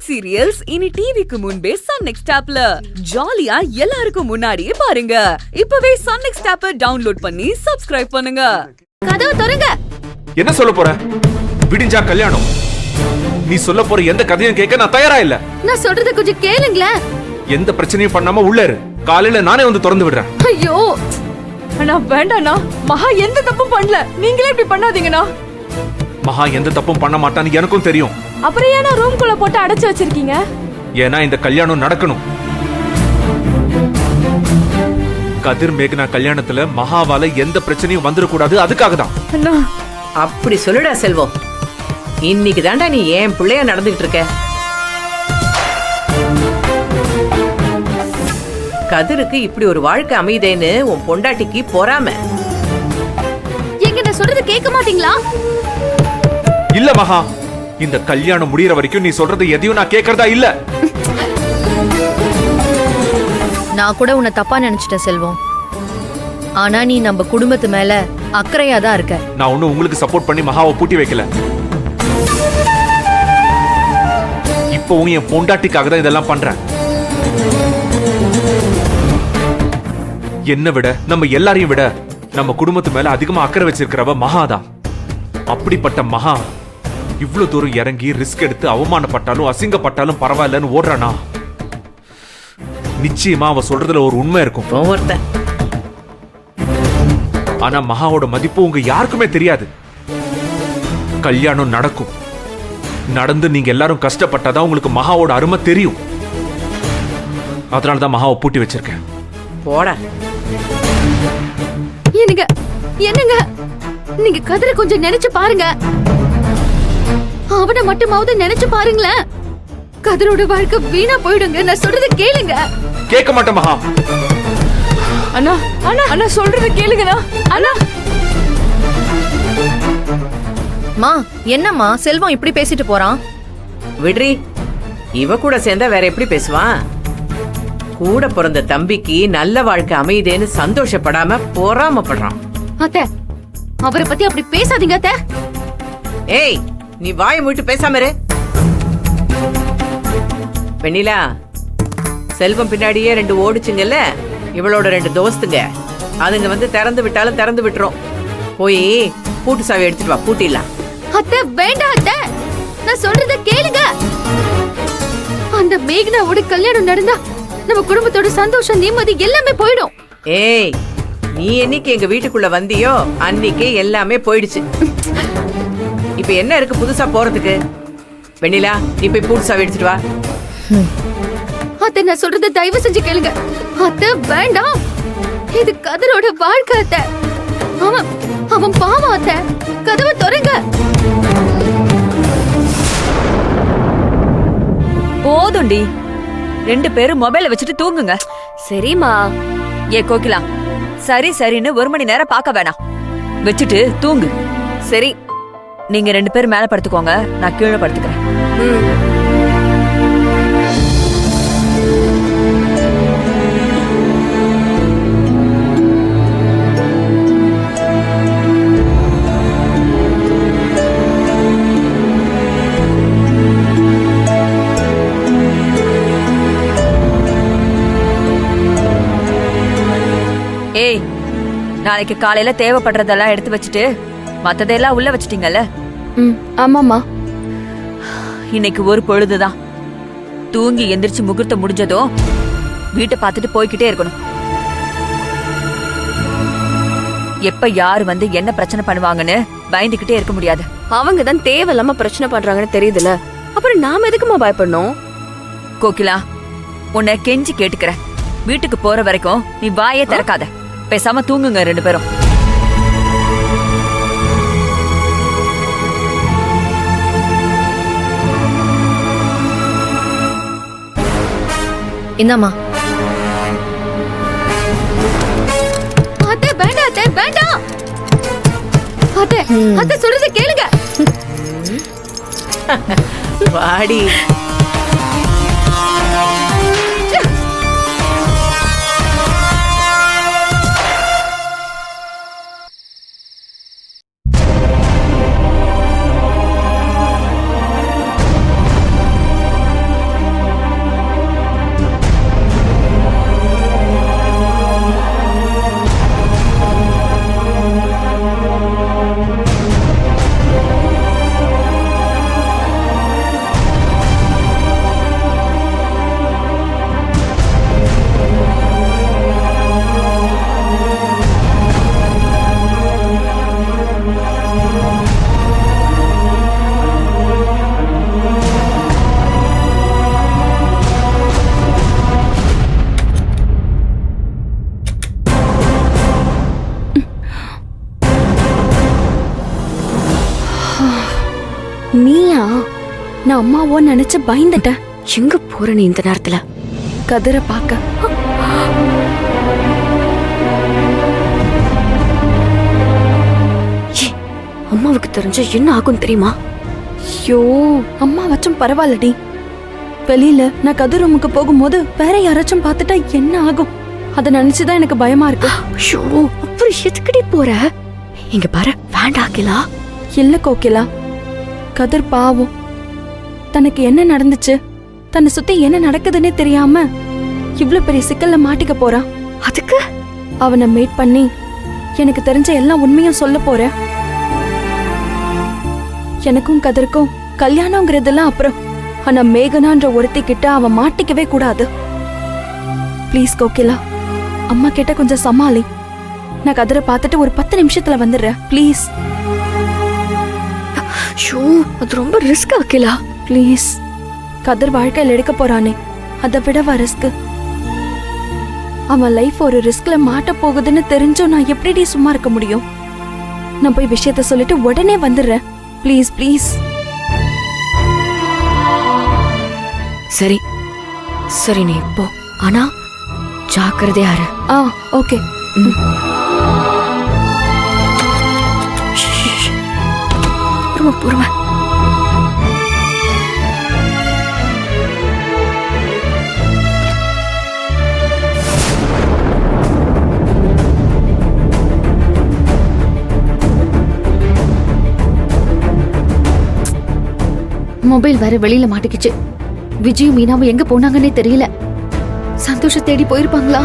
South serials இனி டிவிக்கு முன்பே சன் நெக்ஸ்ட் ஆப்ல ஜாலியா எல்லாருக்கும் முன்னாடியே பாருங்க. இப்பவே சன் நெக்ஸ்ட் ஆப்பை டவுன்லோட் பண்ணி சப்ஸ்கிரைப் பண்ணுங்க. கதவு திறங்க. என்ன சொல்ல போற? விடிஞ்சா கல்யாணம். நீ சொல்ல போற எந்த கதையும் கேட்க நான் தயாரா இல்ல. நான் சொல்றத கொஞ்சம் கேளுங்களேன். எந்த பிரச்சனையும் பண்ணாம உள்ள இரு. காலையில நானே வந்து திறந்து விடுறேன். ஐயோ அண்ணா வேண்டாண்ணா, மகா எந்த தப்பும் பண்ணல. நீங்களே இப்படி பண்ணாதீங்கண்ணா. மகா எந்த தப்பும் பண்ண மாட்டான்னு எனக்கும் தெரியும். அப்புறம் ஏன்னா ரூம்குள்ள போட்டு அடைச்சு வச்சிருக்கீங்க? ஏன்னா இந்த கல்யாணம் நடக்கணும். கதிர் மேகனா கல்யாணத்துல மகாவால எந்த பிரச்சனையும் வந்துடக்கூடாது, அதுக்காக தான். அண்ணா அப்படி சொல்லுடா செல்வம். இன்னைக்கு தாண்டா நீ ஏன் பிள்ளையா நடந்துகிட்டு இருக்க. கதிருக்கு இப்படி ஒரு வாழ்க்கை அமையுதேன்னு உன் பொண்டாட்டிக்கு பொறாம. எங்க நான் சொல்றத கேட்க மாட்டீங்களா? இல்ல மகா, இந்த கல்யாணம் முடியற வரைக்கும் நீ சொல்றது எதையும் நான் கேட்கறதா இல்ல. நான் கூட உன்னை தப்பா நினைச்சிட்டேன் செல்வம். ஆனா நீ நம்ம குடும்பத்து மேல அக்கறையா தான் இருக்க. நான் ஒன்னும் உங்களுக்கு சப்போர்ட் பண்ணி மகாவை பூட்டி வைக்கல. இப்பவும் என் பொண்டாட்டிக்காக தான் இதெல்லாம் பண்றேன். என்ன விட, நம்ம எல்லாரையும் விட நம்ம குடும்பத்து மேல அதிகமா அக்கறை வச்சிருக்கிறவ மகாதான். அப்படிப்பட்ட மகா இவ்வளவு தூரம் இறங்கி ரிஸ்க் எடுத்து அவமானப்பட்டாலும் அசிங்கப்பட்டாலும் பரவாயில்லன்னு ஓடுறானா, நிச்சயமா அவ சொல்றதுல ஒரு உண்மை இருக்கும். ஆனா மகாவோட மதிப்பு உங்க யாருக்குமே தெரியாது. கல்யாணம் நடக்கும். நடந்து நீங்க எல்லாரும் கஷ்டப்பட்டாதான் உங்களுக்கு மகாவோட அருமை தெரியும். அதனாலதான் மகாவை பூட்டி வச்சிருக்கேன். போடா. என்னங்க என்னங்க, நீங்க கதிர கொஞ்சம் நினைச்சு பாருங்க. அவனை மட்டுமாவது நினைச்சு பாருங்களேன். கதிரோட வாழ்க்கை வீணா போயிடுங்க. நான் சொல்றத கேளுங்க. கேட்க மாட்டேன் மகா. அண்ணா அண்ணா அண்ணா சொல்றத கேளுங்கண்ணா. அண்ணா மா என்னம்மா செல்வம் இப்படி பேசிட்டு போறான்? விட்ரி, இவ கூட சேர்ந்தா வேற எப்படி பேசுவான்? கூட பிறந்த தம்பிக்கு நல்ல வாழ்க்கை அமையுதேன்னு சந்தோஷப்படாம பொறாமப்படுறான். அத்தை, அவரை பத்தி அப்படி பேசாதீங்க அத்தை. ஏய், நீ வாயை மூட்டு பேசாம இரு. வெண்ணிலா, செல்வம் பின்னாடியே 2 ஓடுச்சுங்கல்ல, இவளோட 2 தோஸ்துங்க. அதுங்க வந்து திறந்து விட்டாலும் திறந்து விட்டுரும். போய் பூட்டு சாவி எடுத்துட்டு வா, பூட்டிடலாம். அத்தை வேண்டாம் அத்தை, நான் சொல்றத கேளுங்க. அந்த மேகனாவோட கல்யாணம் நடந்தா நம்ம குடும்பத்தோட சந்தோஷம் நிம்மதி எல்லாமே போயிடும். ஏய், நீ என்னைக்கு எங்க வீட்டுக்குள்ள வந்தியோ அன்னைக்கே எல்லாமே போயிடுச்சு. இப்ப என்ன இருக்கு புதுசா போறதுக்கு? வெண்ணிலா, நீ போய் பூட்டு சாவி எடுத்துட்டு வா. அத்தை, நான் சொல்றத தயவு செஞ்சு கேளுங்க. அத்தை வேண்டாம், இது கதிரோட வாழ்க்கை அத்தை. அவன் பாவம் அத்தை. கதவை திறங்க. போதும்டி, 2 பேரும் மொபைல வச்சுட்டு தூங்குங்க. சரிம்மா. ஏ கோகிலா, சரி சரின்னு 1 மணி நேரம் பார்க்க வேணாம், வச்சுட்டு தூங்கு. சரி, நீங்க 2 பேரும் மேல படுத்துக்கோங்க, நான் கீழே படுத்துக்கிறேன். ஏய், நாளைக்கு காலையில தேவைப்படுறதெல்லாம் எடுத்து வச்சுட்டு மத்ததெல்லாம் உள்ள வச்சிட்டீங்கல்ல? ஆமாமா. இன்னைக்கு ஒரு பொழுதுதான். தூங்கி எந்திரிச்சு முகூர்த்தம் முடிஞ்சதும் வீட்டை பார்த்துட்டு போய்கிட்டே இருக்கணும். எப்ப யாரு வந்து என்ன பிரச்சனை பண்ணுவாங்கன்னு பயந்துகிட்டே இருக்க முடியாது. அவங்க தான் தேவையில்லாம பிரச்சனை பண்றாங்கன்னு தெரியுதுல, அப்புறம் நாம எதுக்குமா பயப்படணும்? கோகிலா, உன்னை கெஞ்சி கேட்டுக்கிறேன், வீட்டுக்கு போற வரைக்கும் நீ வாயே திறக்காத. பேசாம தூங்குங்க 2 பேரும். இந்தாம்மா. அத்தை வேண்டாம் அத்தை, வேண்டாம் அத்தை. அத்தை சொல்றத கேளுங்க. வாடி. அம்மாவோ நினைச்சு பயந்துட்டேன். எங்க போற நீ இந்த நேரத்துல? கதிரை பார்க்க. அம்மாவுக்கு தெரிஞ்ச என்ன ஆகும் தெரியுமா? ஐயோ, அம்மா வச்சும் பரவாயில்லடி. வெளியில நான் கதிர் ரூமுக்கு போகும்போது வேற யாராச்சும் பார்த்துட்டா என்ன ஆகும்? அத நினைச்சுதான் எனக்கு பயமா இருக்கு. ஐயோ, அப்புறம் எதுக்கடி போற? இங்க பாரு, வேண்டாக்கிலா. இல்ல கோகிலா, கதிர் பாவம். தனக்கு என்ன நடந்துச்சு, தன்னை சுத்தி என்ன நடக்குதுன்னே தெரியாம இவ்ளோ பெரிய சிக்கல்ல மாட்டிக்க போறான். அதுக்கு அவனை மீட் பண்ணி எனக்கு தெரிஞ்ச எல்லா உண்மையும் சொல்ல போறேன். எனக்கும் கதிர்க்கும் கல்யாணங்கிறதெல்லாம் அப்புறம், ஆனா மேகனான்ற ஒருத்தி கிட்ட அவன் மாட்டிக்கவே கூடாது. ப்ளீஸ் கோகிலா, அம்மா கிட்ட கொஞ்சம் சமாளி. நான் கதிரை பார்த்துட்டு ஒரு 10 நிமிஷத்துல வந்துடுறேன். ப்ளீஸ். ஷோ, அது ரொம்ப ரிஸ்க் ஆக்கிலா. ப்ளீஸ். கதிர் வாழ்க்கையில் எடுக்க போறானே, அதை விடவா ரிஸ்க்? அவன் லைஃப் ஒரு ரிஸ்க்ல மாட்ட போகுதுன்னு தெரிஞ்சும் நான் எப்படி சும்மா இருக்க முடியும்? நான் போய் விஷயத்த சொல்லிட்டு உடனே வந்துடுறேன். Please please. சரி சரி, நீ இப்போ ஆனா ஜாக்கிரதையா இரு. ஓகே. பொறுமை. மொபைல் வேற வெளியில மாட்டிக்கிச்சு. விஜயும் மீனாவும் எங்க போனாங்கன்னே தெரியல. சந்தோஷ தேடி போயிருப்பாங்களா?